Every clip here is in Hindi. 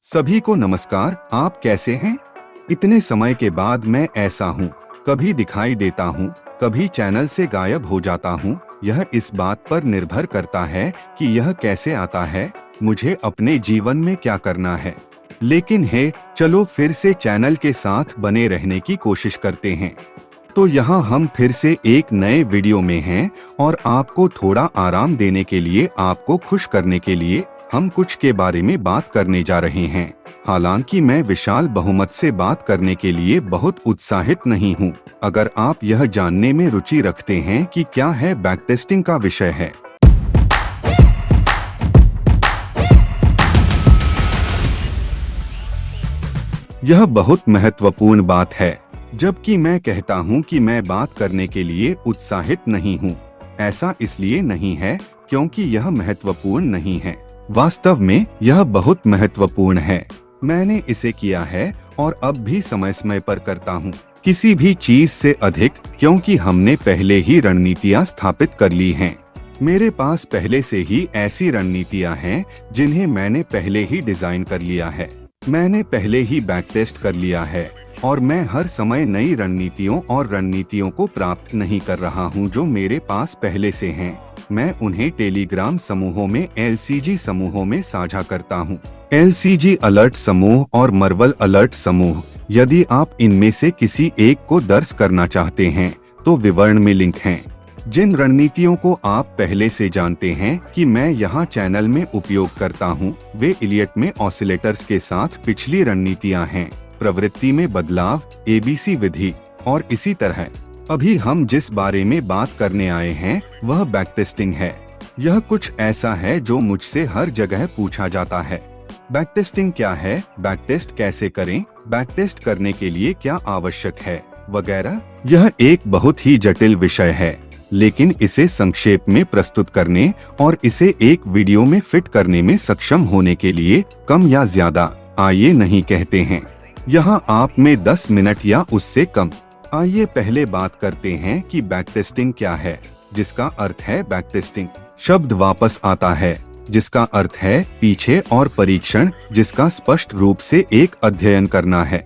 सभी को नमस्कार। आप कैसे हैं? इतने समय के बाद मैं ऐसा हूँ, कभी दिखाई देता हूँ, कभी चैनल से गायब हो जाता हूँ। यह इस बात पर निर्भर करता है कि यह कैसे आता है, मुझे अपने जीवन में क्या करना है। लेकिन चलो फिर से चैनल के साथ बने रहने की कोशिश करते हैं। तो यहाँ हम फिर से एक नए वीडियो में हैं और आपको थोड़ा आराम देने के लिए, आपको खुश करने के लिए हम कुछ के बारे में बात करने जा रहे हैं। हालांकि मैं विशाल बहुमत से बात करने के लिए बहुत उत्साहित नहीं हूँ। अगर आप यह जानने में रुचि रखते हैं कि क्या है बैकटेस्टिंग का विषय है। यह बहुत महत्वपूर्ण बात है। जबकि मैं कहता हूँ कि मैं बात करने के लिए उत्साहित नहीं हूँ, ऐसा इसलिए नहीं है क्योंकि यह महत्वपूर्ण नहीं है। वास्तव में यह बहुत महत्वपूर्ण है। मैंने इसे किया है और अब भी समय समय पर करता हूँ, किसी भी चीज से अधिक, क्योंकि हमने पहले ही रणनीतियाँ स्थापित कर ली हैं। मेरे पास पहले से ही ऐसी रणनीतियाँ हैं जिन्हें मैंने पहले ही डिजाइन कर लिया है। मैंने पहले ही बैकटेस्ट कर लिया है और मैं हर समय नई रणनीतियों और रणनीतियों को प्राप्त नहीं कर रहा हूं जो मेरे पास पहले से हैं। मैं उन्हें टेलीग्राम समूहों में, LCG समूहों में साझा करता हूं। LCG अलर्ट समूह और मार्वल अलर्ट समूह। यदि आप इनमें से किसी एक को दर्ज करना चाहते हैं तो विवरण में लिंक हैं। जिन रणनीतियों को आप पहले से जानते हैं कि मैं यहाँ चैनल में उपयोग करता हूँ, वे इलियट में ऑसिलेटर्स के साथ पिछली रणनीतियाँ हैं। प्रवृत्ति में बदलाव, ABC विधि और इसी तरह। अभी हम जिस बारे में बात करने आए हैं वह बैकटेस्टिंग है। यह कुछ ऐसा है जो मुझसे हर जगह पूछा जाता है। बैकटेस्टिंग क्या है, बैकटेस्ट कैसे करें, बैकटेस्ट करने के लिए क्या आवश्यक है, वगैरह। यह एक बहुत ही जटिल विषय है, लेकिन इसे संक्षेप में प्रस्तुत करने और इसे एक वीडियो में फिट करने में सक्षम होने के लिए कम या ज्यादा आइए नहीं कहते हैं। यहाँ आप में 10 मिनट या उससे कम। आइए पहले बात करते हैं कि बैकटेस्टिंग क्या है, जिसका अर्थ है बैकटेस्टिंग शब्द वापस आता है, जिसका अर्थ है पीछे, और परीक्षण, जिसका स्पष्ट रूप से एक अध्ययन करना है।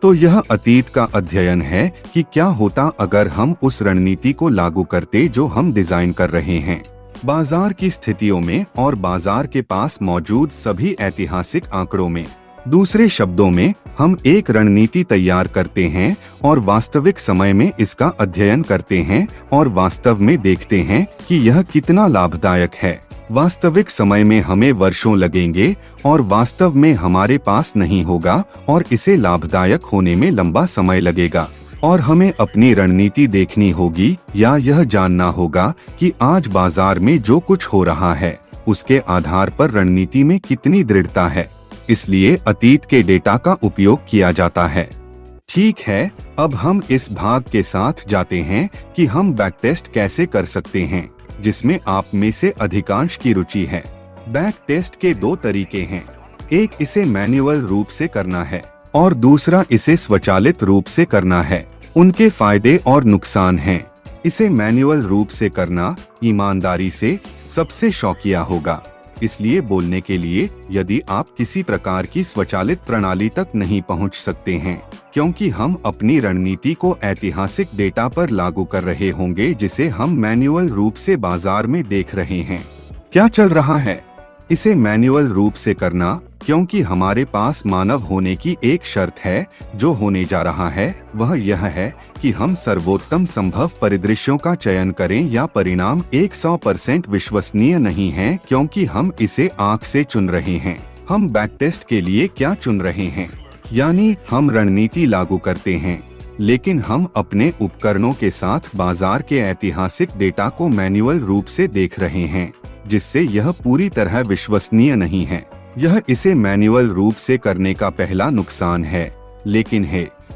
तो यह अतीत का अध्ययन है कि क्या होता अगर हम उस रणनीति को लागू करते जो हम डिजाइन कर रहे हैं, बाजार की स्थितियों में और बाजार के पास मौजूद सभी ऐतिहासिक आंकड़ों में। दूसरे शब्दों में, हम एक रणनीति तैयार करते हैं और वास्तविक समय में इसका अध्ययन करते हैं और वास्तव में देखते हैं कि यह कितना लाभदायक है। वास्तविक समय में हमें वर्षों लगेंगे और वास्तव में हमारे पास नहीं होगा और इसे लाभदायक होने में लंबा समय लगेगा। और हमें अपनी रणनीति देखनी होगी या यह जानना होगा कि आज बाजार में जो कुछ हो रहा है उसके आधार पर रणनीति में कितनी दृढ़ता है। इसलिए अतीत के डेटा का उपयोग किया जाता है। ठीक है, अब हम इस भाग के साथ जाते हैं कि हम बैकटेस्ट कैसे कर सकते हैं, जिसमें आप में से अधिकांश की रुचि है। बैकटेस्ट के दो तरीके हैं, एक इसे मैन्युअल रूप से करना है और दूसरा इसे स्वचालित रूप से करना है। उनके फायदे और नुकसान हैं। इसे मैन्युअल रूप से करना ईमानदारी से सबसे शौकिया होगा, इसलिए बोलने के लिए, यदि आप किसी प्रकार की स्वचालित प्रणाली तक नहीं पहुंच सकते हैं, क्योंकि हम अपनी रणनीति को ऐतिहासिक डेटा पर लागू कर रहे होंगे जिसे हम मैन्युअल रूप से बाजार में देख रहे हैं। क्या चल रहा है? इसे मैन्युअल रूप से करना, क्योंकि हमारे पास मानव होने की एक शर्त है। जो होने जा रहा है वह यह है कि हम सर्वोत्तम संभव परिदृश्यों का चयन करें या परिणाम 100% विश्वसनीय नहीं है, क्योंकि हम इसे आंख से चुन रहे हैं। हम बैकटेस्ट के लिए क्या चुन रहे हैं, यानी हम रणनीति लागू करते हैं, लेकिन हम अपने उपकरणों के साथ बाजार के ऐतिहासिक डेटा को मैन्युअल रूप से देख रहे हैं, जिससे यह पूरी तरह विश्वसनीय नहीं है। यह इसे मैन्युअल रूप से करने का पहला नुकसान है। लेकिन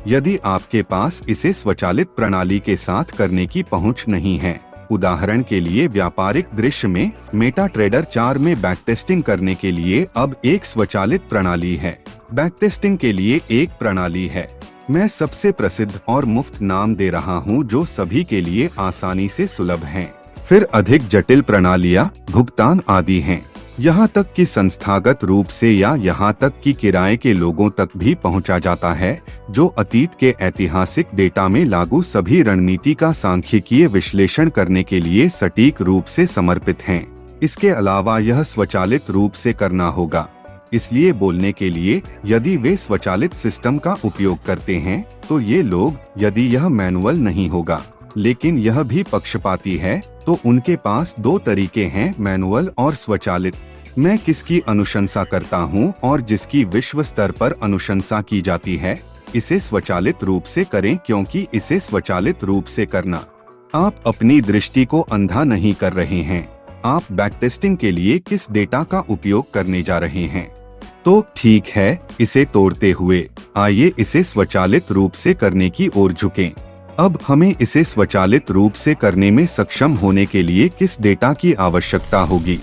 यदि आपके पास इसे स्वचालित प्रणाली के साथ करने की पहुंच नहीं है, उदाहरण के लिए व्यापारिक दृश्य में मेटाट्रेडर 4 में बैकटेस्टिंग करने के लिए अब एक स्वचालित प्रणाली है। बैकटेस्टिंग के लिए एक प्रणाली है। मैं सबसे प्रसिद्ध और मुफ्त नाम दे रहा हूं जो सभी के लिए आसानी से सुलभ हैं। फिर अधिक जटिल प्रणालियां, भुगतान आदि हैं। यहाँ तक कि संस्थागत रूप से या यहाँ तक कि किराए के लोगों तक भी पहुँचा जाता है, जो अतीत के ऐतिहासिक डेटा में लागू सभी रणनीति का सांख्यिकीय विश्लेषण करने के लिए सटीक रूप से समर्पित हैं। इसके अलावा यह स्वचालित रूप से करना होगा। इसलिए बोलने के लिए यदि वे स्वचालित सिस्टम का उपयोग करते हैं तो ये लोग, यदि यह मैनुअल नहीं होगा लेकिन यह भी पक्षपाती है, तो उनके पास दो तरीके हैं, मैनुअल और स्वचालित। मैं किसकी अनुशंसा करता हूं और जिसकी विश्व स्तर पर अनुशंसा की जाती है, इसे स्वचालित रूप से करें, क्योंकि इसे स्वचालित रूप से करना, आप अपनी दृष्टि को अंधा नहीं कर रहे हैं। आप बैकटेस्टिंग के लिए किस डेटा का उपयोग करने जा रहे हैं? तो ठीक है, इसे तोड़ते हुए आइए इसे स्वचालित रूप से करने की ओर झुकें। अब हमें इसे स्वचालित रूप से करने में सक्षम होने के लिए किस डेटा की आवश्यकता होगी?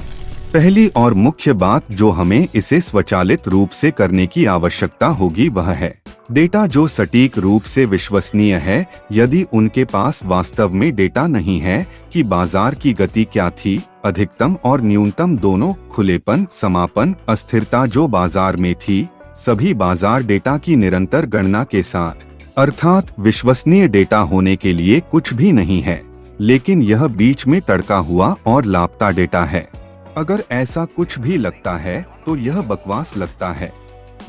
पहली और मुख्य बात जो हमें इसे स्वचालित रूप से करने की आवश्यकता होगी वह है डेटा जो सटीक रूप से विश्वसनीय है। यदि उनके पास वास्तव में डेटा नहीं है कि बाजार की गति क्या थी, अधिकतम और न्यूनतम दोनों, खुलेपन, समापन, अस्थिरता जो बाजार में थी, सभी बाजार डेटा की निरंतर गणना के साथ, अर्थात विश्वसनीय डेटा होने के लिए कुछ भी नहीं है, लेकिन यह बीच में तड़का हुआ और लापता डेटा है। अगर ऐसा कुछ भी लगता है तो यह बकवास लगता है।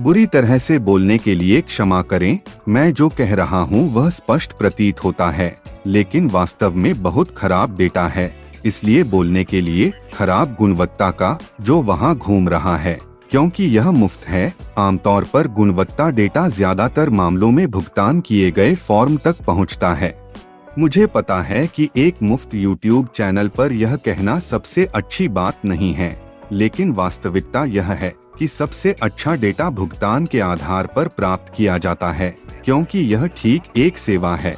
बुरी तरह से बोलने के लिए क्षमा करें, मैं जो कह रहा हूँ वह स्पष्ट प्रतीत होता है, लेकिन वास्तव में बहुत खराब डेटा है, इसलिए बोलने के लिए खराब गुणवत्ता का जो वहाँ घूम रहा है, क्योंकि यह मुफ्त है। आमतौर पर गुणवत्ता डेटा ज्यादातर मामलों में भुगतान किए गए फॉर्म तक पहुंचता है। मुझे पता है कि एक मुफ्त YouTube चैनल पर यह कहना सबसे अच्छी बात नहीं है, लेकिन वास्तविकता यह है कि सबसे अच्छा डेटा भुगतान के आधार पर प्राप्त किया जाता है, क्योंकि यह ठीक एक सेवा है।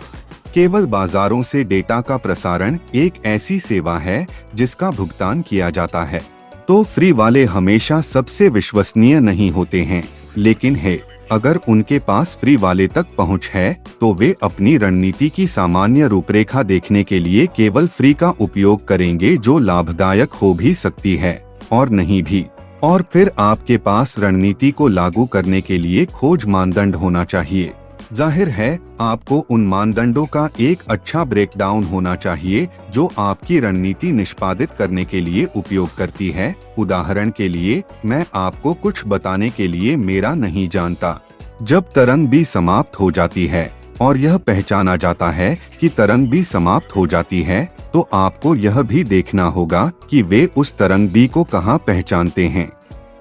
केवल बाजारों से डेटा का प्रसारण एक ऐसी सेवा है जिसका भुगतान किया जाता है। तो फ्री वाले हमेशा सबसे विश्वसनीय नहीं होते हैं, लेकिन है, अगर उनके पास फ्री वाले तक पहुंच है तो वे अपनी रणनीति की सामान्य रूपरेखा देखने के लिए केवल फ्री का उपयोग करेंगे, जो लाभदायक हो भी सकती है और नहीं भी। और फिर आपके पास रणनीति को लागू करने के लिए खोज मानदंड होना चाहिए। जाहिर है, आपको उन मानदंडों का एक अच्छा ब्रेकडाउन होना चाहिए जो आपकी रणनीति निष्पादित करने के लिए उपयोग करती है। उदाहरण के लिए, मैं आपको कुछ बताने के लिए मेरा नहीं जानता। जब तरंग भी समाप्त हो जाती है और यह पहचाना जाता है कि तरंग भी समाप्त हो जाती है, तो आपको यह भी देखना होगा कि वे उस तरंग भी को कहाँ पहचानते हैं।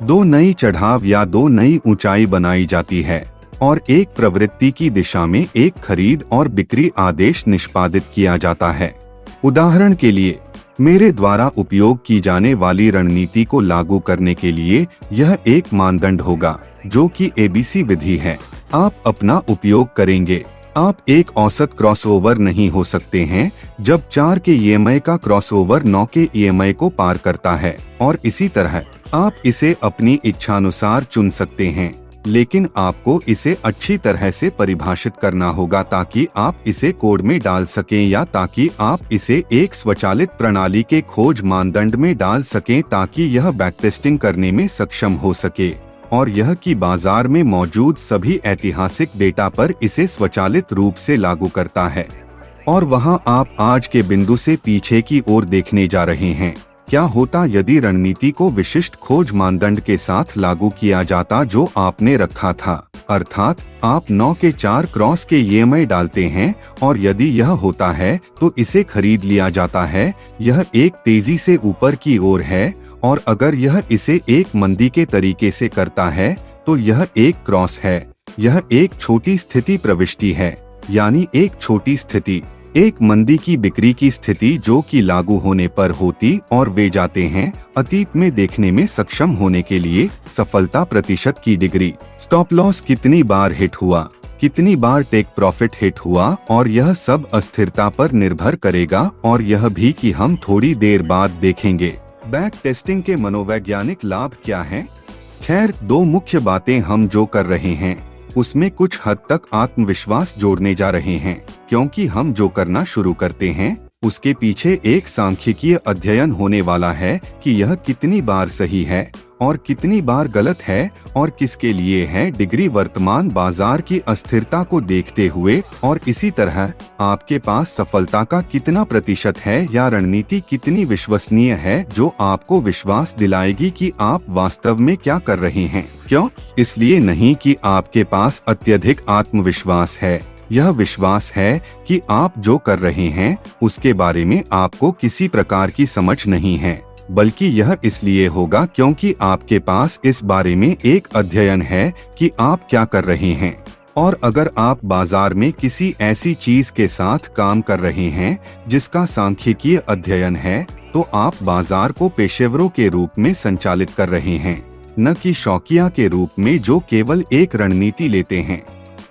दो नई चढ़ाव या दो नई ऊंचाई बनाई जाती है और एक प्रवृत्ति की दिशा में एक खरीद और बिक्री आदेश निष्पादित किया जाता है। उदाहरण के लिए, मेरे द्वारा उपयोग की जाने वाली रणनीति को लागू करने के लिए यह एक मानदंड होगा जो कि ABC विधि है। आप अपना उपयोग करेंगे। आप एक औसत क्रॉसओवर नहीं हो सकते हैं जब 4 के EMI का क्रॉसओवर 9 के EMI को पार करता है, और इसी तरह आप इसे अपनी इच्छानुसार चुन सकते हैं, लेकिन आपको इसे अच्छी तरह से परिभाषित करना होगा ताकि आप इसे कोड में डाल सकें या ताकि आप इसे एक स्वचालित प्रणाली के खोज मानदंड में डाल सकें ताकि यह बैकटेस्टिंग करने में सक्षम हो सके, और यह कि बाजार में मौजूद सभी ऐतिहासिक डेटा पर इसे स्वचालित रूप से लागू करता है। और वहां आप आज के बिंदु से पीछे की ओर देखने जा रहे हैं। क्या होता यदि रणनीति को विशिष्ट खोज मानदंड के साथ लागू किया जाता जो आपने रखा था, अर्थात आप 9 के 4 क्रॉस के EMI डालते हैं और यदि यह होता है तो इसे खरीद लिया जाता है। यह एक तेजी से ऊपर की ओर है, और अगर यह इसे एक मंदी के तरीके से करता है तो यह एक क्रॉस है। यह एक छोटी स्थिति प्रविष्टि है, यानी एक छोटी स्थिति, एक मंदी की बिक्री की स्थिति जो कि लागू होने पर होती, और वे जाते हैं अतीत में देखने में सक्षम होने के लिए सफलता प्रतिशत की डिग्री, स्टॉप लॉस कितनी बार हिट हुआ, कितनी बार टेक प्रॉफिट हिट हुआ, और यह सब अस्थिरता पर निर्भर करेगा, और यह भी कि हम थोड़ी देर बाद देखेंगे बैक टेस्टिंग के मनोवैज्ञानिक लाभ क्या हैं। खैर, दो मुख्य बातें हम जो कर रहे हैं उसमें कुछ हद तक आत्मविश्वास जोड़ने जा रहे हैं, क्योंकि हम जो करना शुरू करते हैं उसके पीछे एक सांख्यिकीय अध्ययन होने वाला है कि यह कितनी बार सही है और कितनी बार गलत है और किसके लिए है। डिग्री वर्तमान बाजार की अस्थिरता को देखते हुए और इसी तरह आपके पास सफलता का कितना प्रतिशत है या रणनीति कितनी विश्वसनीय है जो आपको विश्वास दिलाएगी कि आप वास्तव में क्या कर रहे हैं। क्यों? इसलिए नहीं कि आपके पास अत्यधिक आत्मविश्वास है, यह विश्वास है कि आप जो कर रहे हैं उसके बारे में आपको किसी प्रकार की समझ नहीं है, बल्कि यह इसलिए होगा क्योंकि आपके पास इस बारे में एक अध्ययन है कि आप क्या कर रहे हैं। और अगर आप बाजार में किसी ऐसी चीज के साथ काम कर रहे हैं जिसका सांख्यिकीय अध्ययन है, तो आप बाजार को पेशेवरों के रूप में संचालित कर रहे हैं, न कि शौकिया के रूप में जो केवल एक रणनीति लेते हैं।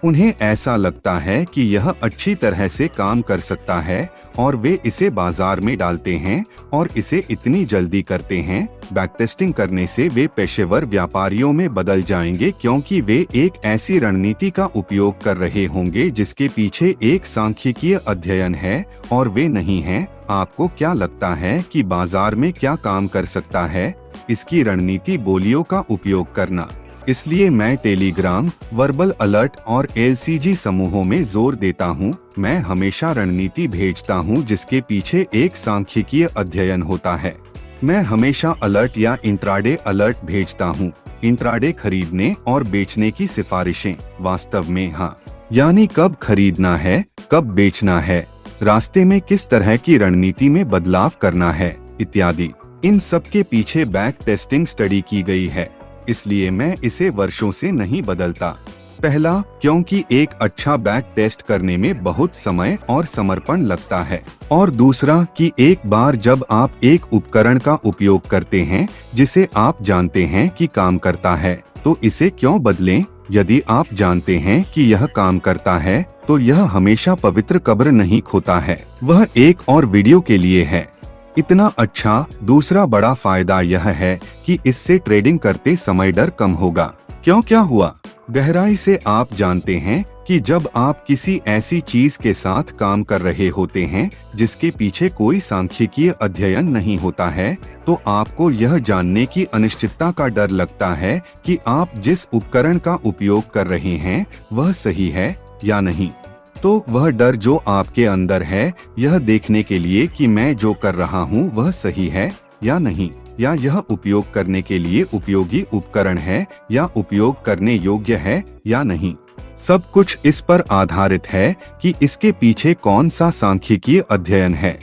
उन्हें ऐसा लगता है कि यह अच्छी तरह से काम कर सकता है और वे इसे बाजार में डालते हैं और इसे इतनी जल्दी करते हैं। बैकटेस्टिंग करने से वे पेशेवर व्यापारियों में बदल जाएंगे क्योंकि वे एक ऐसी रणनीति का उपयोग कर रहे होंगे जिसके पीछे एक सांख्यिकीय अध्ययन है और वे नहीं हैं। आपको क्या लगता है कि बाजार में क्या काम कर सकता है? इसकी रणनीति बोलियों का उपयोग करना। इसलिए मैं टेलीग्राम, वर्बल अलर्ट और एलसीजी समूहों में जोर देता हूं। मैं हमेशा रणनीति भेजता हूं जिसके पीछे एक सांख्यिकीय अध्ययन होता है। मैं हमेशा अलर्ट या इंट्राडे अलर्ट भेजता हूं। इंट्राडे खरीदने और बेचने की सिफारिशें, वास्तव में हाँ, यानी कब खरीदना है, कब बेचना है, रास्ते में किस तरह की रणनीति में बदलाव करना है इत्यादि। इन सब के पीछे बैक टेस्टिंग स्टडी की गई है, इसलिए मैं इसे वर्षों से नहीं बदलता। पहला, क्योंकि एक अच्छा बैक टेस्ट करने में बहुत समय और समर्पण लगता है, और दूसरा कि एक बार जब आप एक उपकरण का उपयोग करते हैं जिसे आप जानते हैं कि काम करता है, तो इसे क्यों बदलें? यदि आप जानते हैं कि यह काम करता है तो यह हमेशा पवित्र कब्र नहीं खोता है। वह एक और वीडियो के लिए है। इतना अच्छा। दूसरा बड़ा फायदा यह है कि इससे ट्रेडिंग करते समय डर कम होगा। क्यों? क्या हुआ? गहराई से आप जानते हैं कि जब आप किसी ऐसी चीज के साथ काम कर रहे होते हैं जिसके पीछे कोई सांख्यिकीय अध्ययन नहीं होता है, तो आपको यह जानने की अनिश्चितता का डर लगता है कि आप जिस उपकरण का उपयोग कर रहे हैं वह सही है या नहीं। तो वह डर जो आपके अंदर है, यह देखने के लिए कि मैं जो कर रहा हूँ वह सही है या नहीं, या यह उपयोग करने के लिए उपयोगी उपकरण है या उपयोग करने योग्य है या नहीं। सब कुछ इस पर आधारित है कि इसके पीछे कौन सा सांख्यिकीय अध्ययन है।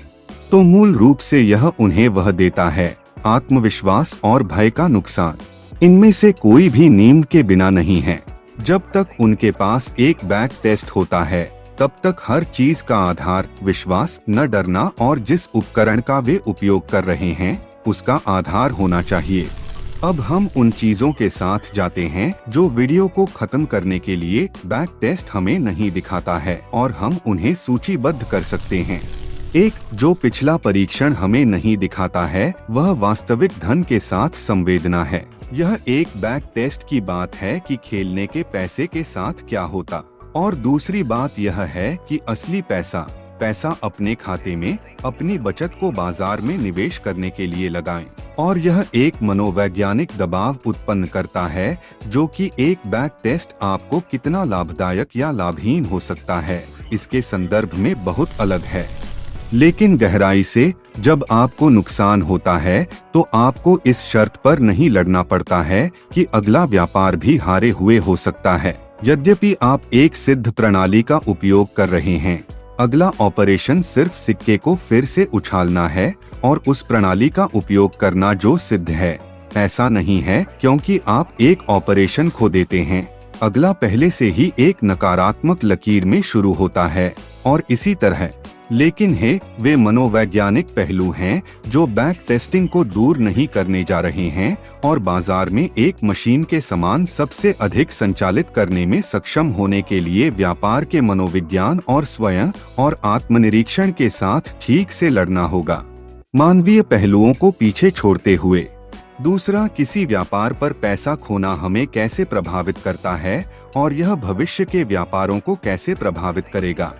तो मूल रूप से यह उन्हें वह देता है, आत्मविश्वास और भय का नुकसान। इनमें से कोई भी नींद के बिना नहीं है। जब तक उनके पास एक बैक टेस्ट होता है तब तक हर चीज का आधार विश्वास, न डरना, और जिस उपकरण का वे उपयोग कर रहे हैं उसका आधार होना चाहिए। अब हम उन चीजों के साथ जाते हैं जो वीडियो को खत्म करने के लिए बैक टेस्ट हमें नहीं दिखाता है, और हम उन्हें सूचीबद्ध कर सकते हैं। एक, जो पिछला परीक्षण हमें नहीं दिखाता है वह वास्तविक धन के साथ संवेदना है। यह एक बैक टेस्ट की बात है कि खेलने के पैसे के साथ क्या होता, और दूसरी बात यह है कि असली पैसा अपने खाते में, अपनी बचत को बाजार में निवेश करने के लिए लगाएं। और यह एक मनोवैज्ञानिक दबाव उत्पन्न करता है जो कि एक बैक टेस्ट आपको कितना लाभदायक या लाभहीन हो सकता है इसके संदर्भ में बहुत अलग है। लेकिन गहराई से जब आपको नुकसान होता है तो आपको इस शर्त पर नहीं लड़ना पड़ता है कि अगला व्यापार भी हारे हुए हो सकता है। यद्यपि आप एक सिद्ध प्रणाली का उपयोग कर रहे हैं, अगला ऑपरेशन सिर्फ सिक्के को फिर से उछालना है और उस प्रणाली का उपयोग करना जो सिद्ध है। ऐसा नहीं है क्योंकि आप एक ऑपरेशन खो देते हैं, अगला पहले से ही एक नकारात्मक लकीर में शुरू होता है, और इसी तरह। लेकिन वे मनोवैज्ञानिक पहलू हैं जो बैक टेस्टिंग को दूर नहीं करने जा रहे हैं और बाजार में एक मशीन के समान सबसे अधिक संचालित करने में सक्षम होने के लिए व्यापार के मनोविज्ञान और स्वयं और आत्मनिरीक्षण के साथ ठीक से लड़ना होगा, मानवीय पहलुओं को पीछे छोड़ते हुए। दूसरा, किसी व्यापार पर पैसा खोना हमें कैसे प्रभावित करता है और यह भविष्य के व्यापारों को कैसे प्रभावित करेगा।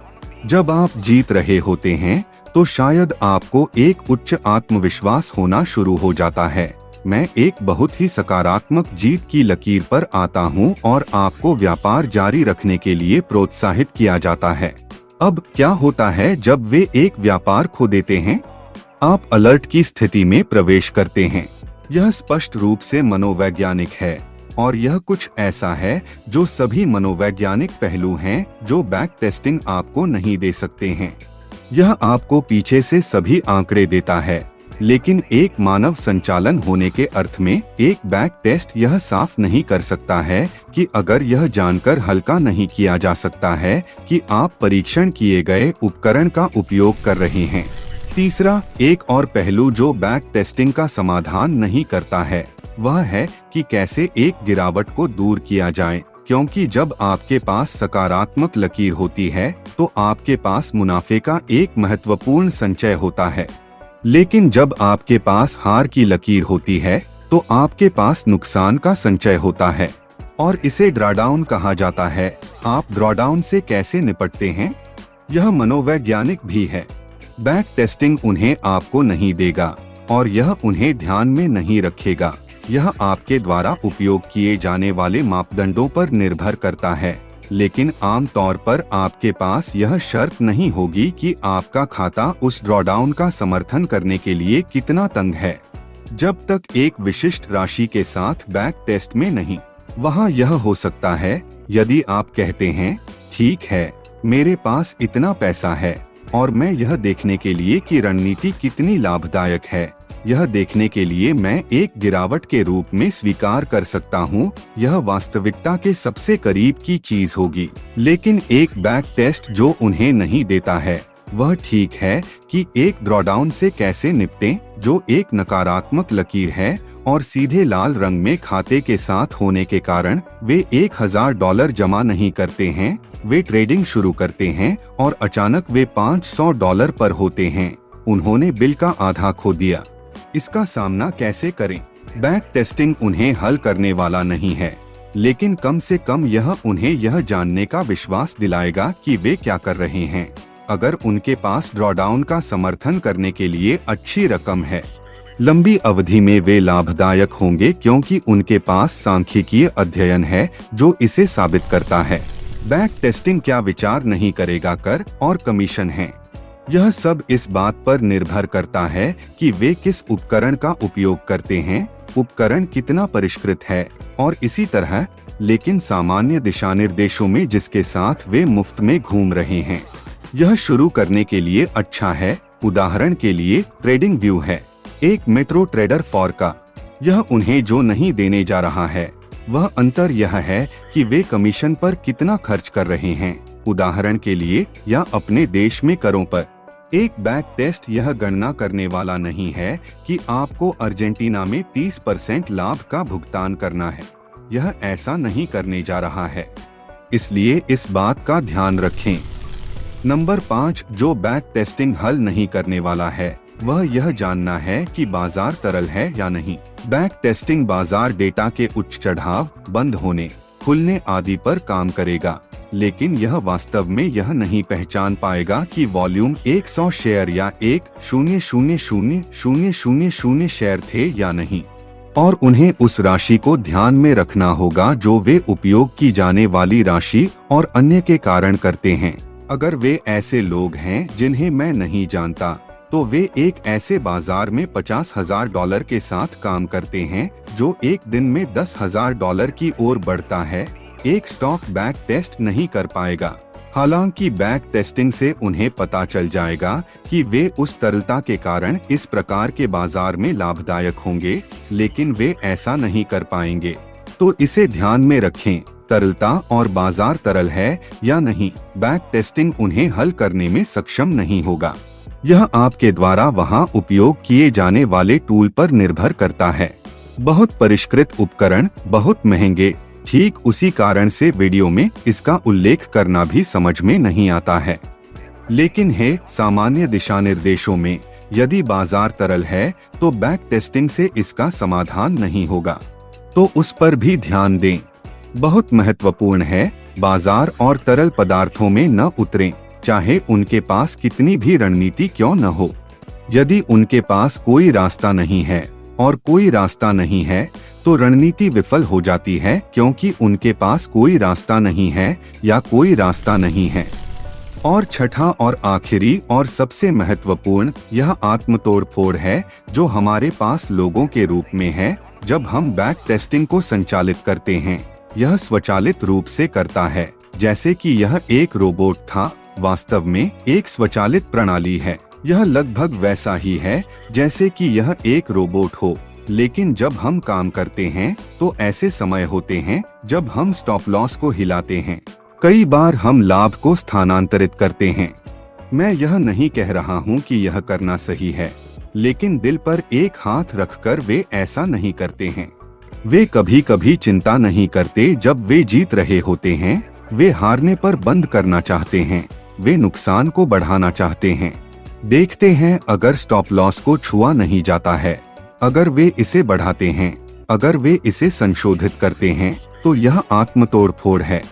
जब आप जीत रहे होते हैं तो शायद आपको एक उच्च आत्मविश्वास होना शुरू हो जाता है। मैं एक बहुत ही सकारात्मक जीत की लकीर पर आता हूं और आपको व्यापार जारी रखने के लिए प्रोत्साहित किया जाता है। अब क्या होता है जब वे एक व्यापार खो देते हैं? आप अलर्ट की स्थिति में प्रवेश करते हैं। यह स्पष्ट रूप से मनोवैज्ञानिक है और यह कुछ ऐसा है जो सभी मनोवैज्ञानिक पहलू हैं जो बैक टेस्टिंग आपको नहीं दे सकते हैं। यह आपको पीछे से सभी आंकड़े देता है, लेकिन एक मानव संचालन होने के अर्थ में एक बैक टेस्ट यह साफ नहीं कर सकता है कि अगर यह जानकर हल्का नहीं किया जा सकता है कि आप परीक्षण किए गए उपकरण का उपयोग कर रहे हैं। तीसरा, एक और पहलू जो बैक टेस्टिंग का समाधान नहीं करता है वह है कि कैसे एक गिरावट को दूर किया जाए, क्योंकि जब आपके पास सकारात्मक लकीर होती है तो आपके पास मुनाफे का एक महत्वपूर्ण संचय होता है, लेकिन जब आपके पास हार की लकीर होती है तो आपके पास नुकसान का संचय होता है और इसे ड्रॉडाउन कहा जाता है। आप ड्रॉडाउन से कैसे निपटते हैं? यह मनोवैज्ञानिक भी है। बैक टेस्टिंग उन्हें आपको नहीं देगा और यह उन्हें ध्यान में नहीं रखेगा। यह आपके द्वारा उपयोग किए जाने वाले मापदंडों पर निर्भर करता है, लेकिन आम तौर पर आपके पास यह शर्त नहीं होगी कि आपका खाता उस ड्रॉडाउन का समर्थन करने के लिए कितना तंग है, जब तक एक विशिष्ट राशि के साथ बैक टेस्ट में नहीं। वहाँ यह हो सकता है यदि आप कहते हैं, ठीक है, मेरे पास इतना पैसा है और मैं यह देखने के लिए कि रणनीति कितनी लाभदायक है, यह देखने के लिए मैं एक गिरावट के रूप में स्वीकार कर सकता हूँ, यह वास्तविकता के सबसे करीब की चीज होगी। लेकिन एक बैक टेस्ट जो उन्हें नहीं देता है वह ठीक है कि एक ड्रॉडाउन से कैसे निपटें, जो एक नकारात्मक लकीर है और सीधे लाल रंग में खाते के साथ होने के कारण वे $1000 जमा नहीं करते हैं। वे ट्रेडिंग शुरू करते हैं और अचानक वे $500 पर होते हैं। उन्होंने बिल का आधा खो दिया। इसका सामना कैसे करें? बैक टेस्टिंग उन्हें हल करने वाला नहीं है, लेकिन कम से कम यह उन्हें यह जानने का विश्वास दिलाएगा कि वे क्या कर रहे हैं। अगर उनके पास ड्रॉडाउन का समर्थन करने के लिए अच्छी रकम है, लंबी अवधि में वे लाभदायक होंगे क्योंकि उनके पास सांख्यिकीय अध्ययन है जो इसे साबित करता है। बैक टेस्टिंग क्या विचार नहीं करेगा कर और कमीशन है। यह सब इस बात पर निर्भर करता है कि वे किस उपकरण का उपयोग करते हैं, उपकरण कितना परिष्कृत है और इसी तरह, लेकिन सामान्य दिशानिर्देशों में जिसके साथ वे मुफ्त में घूम रहे हैं। यह शुरू करने के लिए अच्छा है। उदाहरण के लिए ट्रेडिंग व्यू है एक मेट्रो ट्रेडर 4 का। यह उन्हें जो नहीं देने जा रहा है वह अंतर यह है कि वे कमीशन पर कितना खर्च कर रहे हैं, उदाहरण के लिए, या अपने देश में करों पर। एक बैक टेस्ट यह गणना करने वाला नहीं है कि आपको अर्जेंटीना में 30% लाभ का भुगतान करना है। यह ऐसा नहीं करने जा रहा है, इसलिए इस बात का ध्यान रखें। नंबर 5 जो बैक टेस्टिंग हल नहीं करने वाला है वह यह जानना है कि बाजार तरल है या नहीं। बैक टेस्टिंग बाजार डेटा के उच्च चढ़ाव, बंद होने, खुलने आदि पर काम करेगा, लेकिन यह वास्तव में यह नहीं पहचान पाएगा कि वॉल्यूम 100 शेयर या 1,000,000 शेयर थे या नहीं, और उन्हें उस राशि को ध्यान में रखना होगा जो वे उपयोग की जाने वाली राशि और अन्य के कारण करते हैं। अगर वे ऐसे लोग हैं जिन्हें मैं नहीं जानता, तो वे एक ऐसे बाजार में $50,000 के साथ काम करते हैं जो एक दिन में $10,000 की ओर बढ़ता है। एक स्टॉक बैक टेस्ट नहीं कर पाएगा। हालांकि बैक टेस्टिंग से उन्हें पता चल जाएगा कि वे उस तरलता के कारण इस प्रकार के बाजार में लाभदायक होंगे, लेकिन वे ऐसा नहीं कर पाएंगे। तो इसे ध्यान में रखें, तरलता और बाजार तरल है या नहीं, बैक टेस्टिंग उन्हें हल करने में सक्षम नहीं होगा। यह आपके द्वारा वहां उपयोग किए जाने वाले टूल पर निर्भर करता है। बहुत परिष्कृत उपकरण बहुत महंगे, ठीक उसी कारण से वीडियो में इसका उल्लेख करना भी समझ में नहीं आता है। लेकिन है सामान्य दिशानिर्देशों में, यदि बाजार तरल है तो बैक टेस्टिंग से इसका समाधान नहीं होगा, तो उस पर भी ध्यान दें। बहुत महत्वपूर्ण है, बाजार और तरल पदार्थों में न उतरें। चाहे उनके पास कितनी भी रणनीति क्यों न हो। यदि उनके पास कोई रास्ता नहीं है और कोई रास्ता नहीं है तो रणनीति विफल हो जाती है, क्योंकि उनके पास कोई रास्ता नहीं है या कोई रास्ता नहीं है। और छठा और आखिरी और सबसे महत्वपूर्ण यह आत्मतोड़फोड़ है जो हमारे पास लोगों के रूप में है। जब हम बैक टेस्टिंग को संचालित करते हैं, यह स्वचालित रूप से करता है, जैसे कि यह एक रोबोट था। वास्तव में एक स्वचालित प्रणाली है। यह लगभग वैसा ही है जैसे कि यह एक रोबोट हो। लेकिन जब हम काम करते हैं तो ऐसे समय होते हैं जब हम स्टॉप लॉस को हिलाते हैं। कई बार हम लाभ को स्थानांतरित करते हैं। मैं यह नहीं कह रहा हूं कि यह करना सही है, लेकिन दिल पर एक हाथ रखकर वे ऐसा नहीं करते हैं। वे कभी कभी चिंता नहीं करते जब वे जीत रहे होते हैं। वे हारने पर बंद करना चाहते हैं। वे नुकसान को बढ़ाना चाहते हैं। देखते हैं अगर स्टॉप लॉस को छुआ नहीं जाता है, अगर वे इसे बढ़ाते हैं, अगर वे इसे संशोधित करते हैं, तो यह आत्मतोड़फोड़ है।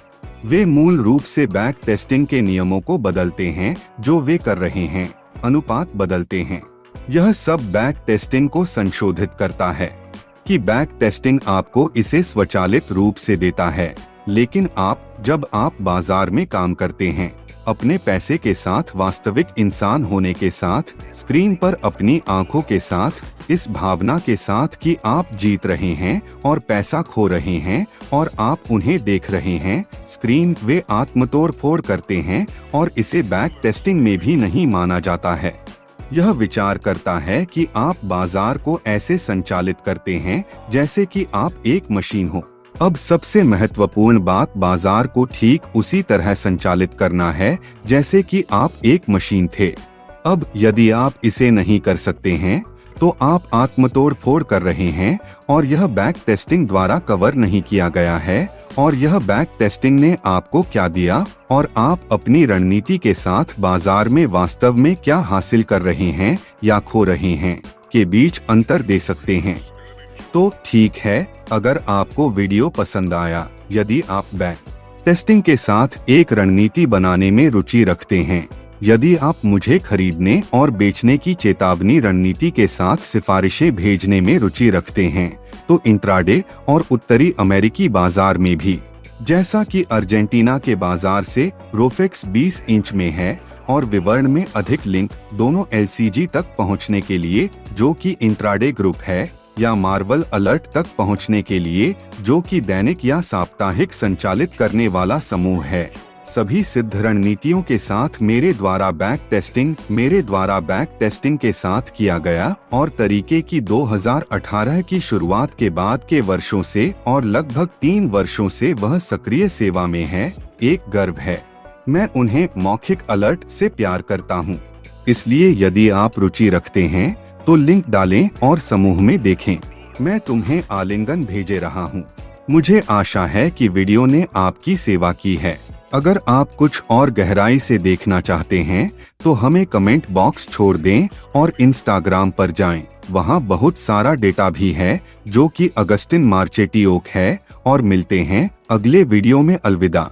वे मूल रूप से बैक टेस्टिंग के नियमों को बदलते हैं जो वे कर रहे हैं, अनुपात बदलते हैं। यह सब बैक टेस्टिंग को संशोधित करता है कि बैक टेस्टिंग आपको इसे स्वचालित रूप से देता है। लेकिन जब आप बाजार में काम करते हैं, अपने पैसे के साथ, वास्तविक इंसान होने के साथ, स्क्रीन पर अपनी आंखों के साथ, इस भावना के साथ कि आप जीत रहे हैं और पैसा खो रहे हैं और आप उन्हें देख रहे हैं स्क्रीन, वे आत्मतोड़फोड़ करते हैं और इसे बैक टेस्टिंग में भी नहीं माना जाता है। यह विचार करता है कि आप बाजार को ऐसे संचालित करते हैं जैसे कि आप एक मशीन हो। अब सबसे महत्वपूर्ण बात बाजार को ठीक उसी तरह संचालित करना है जैसे कि आप एक मशीन थे। अब यदि आप इसे नहीं कर सकते हैं तो आप आत्मतोड़फोड़ कर रहे हैं और यह बैक टेस्टिंग द्वारा कवर नहीं किया गया है। और यह बैक टेस्टिंग ने आपको क्या दिया और आप अपनी रणनीति के साथ बाजार में वास्तव में क्या हासिल कर रहे हैं या खो रहे हैं के बीच अंतर दे सकते हैं। तो ठीक है, अगर आपको वीडियो पसंद आया, यदि आप बैक टेस्टिंग के साथ एक रणनीति बनाने में रुचि रखते हैं, यदि आप मुझे खरीदने और बेचने की चेतावनी रणनीति के साथ सिफारिशें भेजने में रुचि रखते हैं, तो इंट्राडे और उत्तरी अमेरिकी बाजार में भी, जैसा कि अर्जेंटीना के बाजार से रोफेक्स 20 इंच में है और विवरण में अधिक लिंक, दोनों LCG तक पहुंचने के लिए जो कि इंट्राडे ग्रुप है, या मार्वल अलर्ट तक पहुंचने के लिए जो कि दैनिक या साप्ताहिक संचालित करने वाला समूह है। सभी सिद्ध रणनीतियों के साथ मेरे द्वारा बैक टेस्टिंग के साथ किया गया और तरीके की 2018 की शुरुआत के बाद के वर्षों से और लगभग 3 वर्षों से वह सक्रिय सेवा में है, एक गर्व है। मैं उन्हें मौखिक अलर्ट से प्यार करता हूँ। इसलिए यदि आप रुचि रखते हैं तो लिंक डालें और समूह में देखें। मैं तुम्हें आलिंगन भेजे रहा हूँ। मुझे आशा है कि वीडियो ने आपकी सेवा की है। अगर आप कुछ और गहराई से देखना चाहते हैं तो हमें कमेंट बॉक्स छोड़ दें और इंस्टाग्राम पर जाएं। वहाँ बहुत सारा डेटा भी है जो कि अगस्टिन मार्चेटी ओक है। और मिलते हैं अगले वीडियो में। अलविदा।